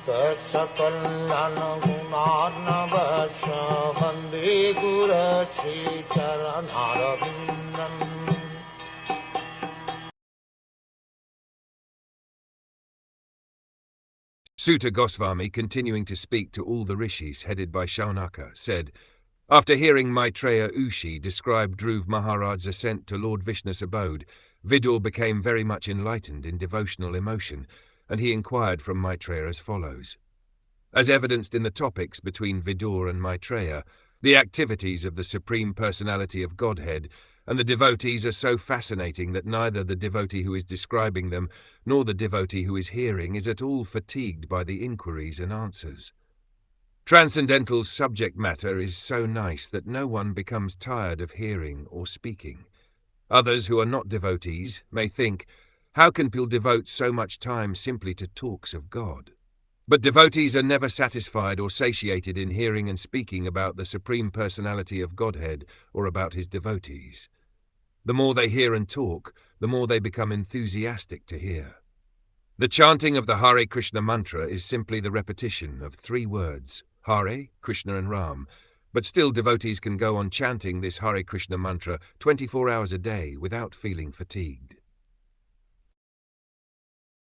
Saksakalyan gunarnavasya Vande Guru Sri Charanarabindam. Sutta Goswami, continuing to speak to all the rishis headed by Shaunaka, said, after hearing Maitreya Ushi describe Dhruv Maharaj's ascent to Lord Vishnu's abode, Vidura became very much enlightened in devotional emotion, and he inquired from Maitreya as follows. As evidenced in the topics between Vidura and Maitreya, the activities of the Supreme Personality of Godhead and the devotees are so fascinating that neither the devotee who is describing them nor the devotee who is hearing is at all fatigued by the inquiries and answers. Transcendental subject matter is so nice that no one becomes tired of hearing or speaking. Others who are not devotees may think, how can people devote so much time simply to talks of God? But devotees are never satisfied or satiated in hearing and speaking about the Supreme Personality of Godhead or about his devotees. The more they hear and talk, the more they become enthusiastic to hear. The chanting of the Hare Krishna mantra is simply the repetition of 3 words, Hare, Krishna and Ram, but still devotees can go on chanting this Hare Krishna mantra 24 hours a day without feeling fatigued.